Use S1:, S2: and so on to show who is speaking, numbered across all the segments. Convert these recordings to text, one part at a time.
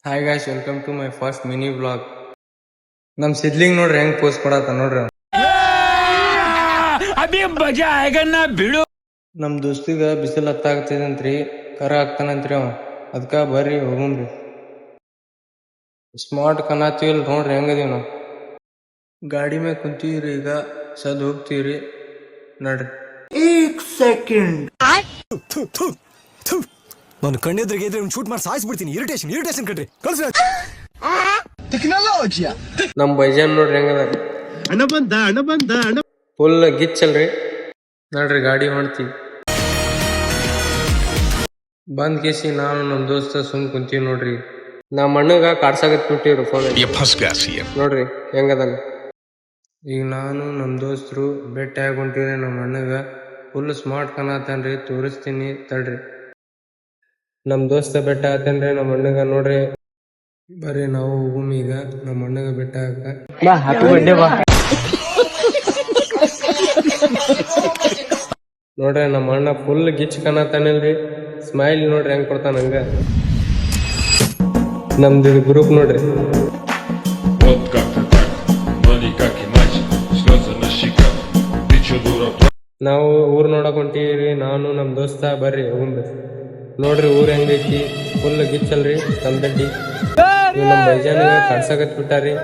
S1: Hi guys, welcome to my first mini vlog. ನಮ್ ಸಿದ್ಲಿಂಗ್ ನೋಡ್ರಿ ಹೆಂಗ್ ಪೋಸ್ಟ್ ಕೊಡತ್ತ ನೋಡ್ರಿ. ಬಿಡು. ನಮ್ ದೋಸ್ತಿಗ ಬಿಸಿಲು ಹತ್ತಾಗ್ತದಂತ್ರಿ, ಕರ ಆಗ್ತಾನಂತ್ರಿ ಅವ. ಅದಕ್ಕ ಬರ್ರಿ ಹೋಗುನ್ರಿ. ಸ್ಮಾರ್ಟ್ ಕನಾತೀವಲ್ ನೋಡ್ರಿ ಹೆಂಗದೀವ್ ನಾವ್. ಗಾಡಿ ಮ್ಯಾಗ ಕುಂತೀವ್ರಿ, ಈಗ ಸದ್ ಹೋಗ್ತೀವ್ರಿ ನಡ್ರಿ.
S2: ನಾನು ಕಣ್ಣೆದ್ರಿಗೆ ಇದ್ರೆ ಶೂಟ್ ಮಾಡಿ ಸಾಯಿಸ್ಬಿಡ್ತೀನಿ. ಇರಿಟೇಷನ್ ಕಣ್ರಿ.
S1: ನಮ್ ಬೈಜಾನ್ ನೋಡ್ರಿ ಹೆಂಗದ, ಫುಲ್ ಗಿಚ್ಚಲ್ರಿ. ನೋಡ್ರಿ ಗಾಡಿ ಮಾಡ್ತೀವಿ. ಬಂದ್ ಕೇಸಿ ನಾನು ನಮ್ ದೋಸ್ತ ಸುಮ್ ಕುಂತೀವಿ ನೋಡ್ರಿ. ನಮ್ ಅಣ್ಣಗ ಕಾಡ್ಸಾಗತ್ ಬಿಟ್ಟಿವ್ರಿ ಫೋನ್. ನೋಡ್ರಿ ಹೆಂಗದನ್. ಈಗ ನಾನು ನಮ್ ದೋಸ್ತರು ಬೆಟ್ಟ ಹೊಂಟಿವ್ರಿ. ನಮ್ ಅಣ್ಣಗ ಫುಲ್ ಸ್ಮಾರ್ಟ್ ಕಾಣತಾನ್ರಿ, ತೋರಿಸ್ತೀನಿ ತಡ್ರಿ. ನಮ್ ದೋಸ್ತ ಬೆಟ್ಟ ಹಾಕನ್ರಿ ನಮ್ ಅಣ್ಣಗ. ನೋಡ್ರಿ ಬರ್ರಿ ನಾವು ಹೋಗುಮ್ ಈಗ ನಮ್ ಅಣ್ಣಗ ಬೆಟ್ಟ ಹಾಕ. ನೋಡ್ರಿ ನಮ್ಮ ಅಣ್ಣ ಫುಲ್ ಗಿಚ್ ಕಾಣತಾನಿಲ್ರಿ. ಸ್ಮೈಲ್ ನೋಡ್ರಿ ಹೆಂಗ್ ಕೊಡ್ತಾನ ಹಂಗ. ನಮ್ದು ಗ್ರೂಪ್ ನೋಡ್ರಿ. ನಾವು ಊರ್ ನೋಡಕ್ ಹೊಂಟಿವ್ರಿ, ನಾನು ನಮ್ ದೋಸ್ತ. ಬರ್ರಿ ಹೋಗುಂಬ್ರಿ. ನೋಡ್ರಿ ಊರ್ ಹೆಂಗೈತಿ, ಫುಲ್ ಗಿಚ್ಚಲ್ರಿ ತಮ್ದಡ್ಡಿ. ನಮ್ ಬೈಜಾನ ಕಾಡ್ಸಾಕತ್ ಬಿಟ್ಟಾರಿ.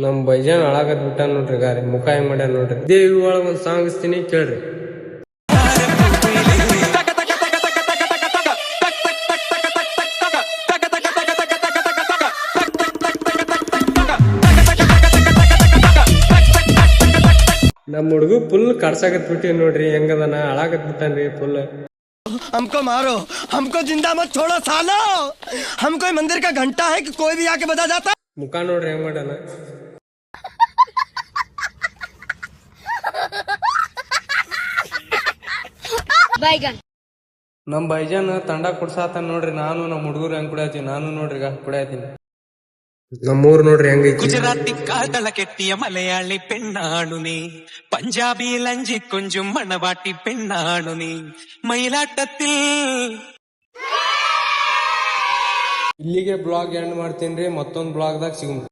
S1: ನಮ್ ಬೈಜಾನ್ ಅಳಾಕತ್ ಬಿಟ್ಟ ನೋಡ್ರಿ. ಗಾರಿ ಮುಖ ಹೆಂಗ್ ಮಾಡ್ಯಾನ ನೋಡ್ರಿ. ದೇವಿ ಒಳಗ ಒಂದ್ ಸಾಂಗ್ ಹಚ್ತೀನಿ ಕೇಳ್ರಿ. ನಮ್ ಹುಡುಗ ಫುಲ್ ಕಾಡ್ಸಾಕತ್ ಬಿಟ್ಟಿವ್ ನೋಡ್ರಿ ಹೆಂಗದನ. ಅಳಾಕತ್ ಬಿಟ್ಟಾನ್ರಿ ಫುಲ್.
S2: हमको मारो, हमको जिंदा मत छोड़ो सालो. हम कोई मंदिर का घंटा है कि कोई भी आके बजा जाता.
S1: ಮುಖ ನೋಡ್ರಿ ಹೆಂಗ್ ಮಾಡ್ಯಾನ. ನಮ್ ಬೈಜಾನ್ ತಂಡ ಕುಡ್ಸಾತ ನೋಡ್ರಿ. ನಾನು ನಮ್ ಹುಡುಗರು ಹೆಂಗ್ ಕುಡಿಯತ್ತೀವಿ. ನಾನು ನೋಡ್ರಿ ಈಗ ಕುಡಿಯತ್ತೀನಿ. ನಮ್ಮೂರ್ ನೋಡ್ರಿ ಹೆಂಗೈತಿ.
S3: ഗുജറാത്തി കാതള കെട്ടിയ മലയാളി പെണ്ണാണു നീ, പഞ്ചാബി ലഞ്ചി കൊഞ്ചും മണവാട്ടി പെണ്ണാണു നീ, മയിലാട്ടത്തിൽ.
S1: ಇಲ್ಲಿಗೆ ಬ್ಲಾಗ್ ಎಂಡ್ ಮಾಡ್ತೀನಿ. ಮತ್ತೊಂದ್ ಬ್ಲಾಗ್ದಾಗ ಸಿಗುಮ್.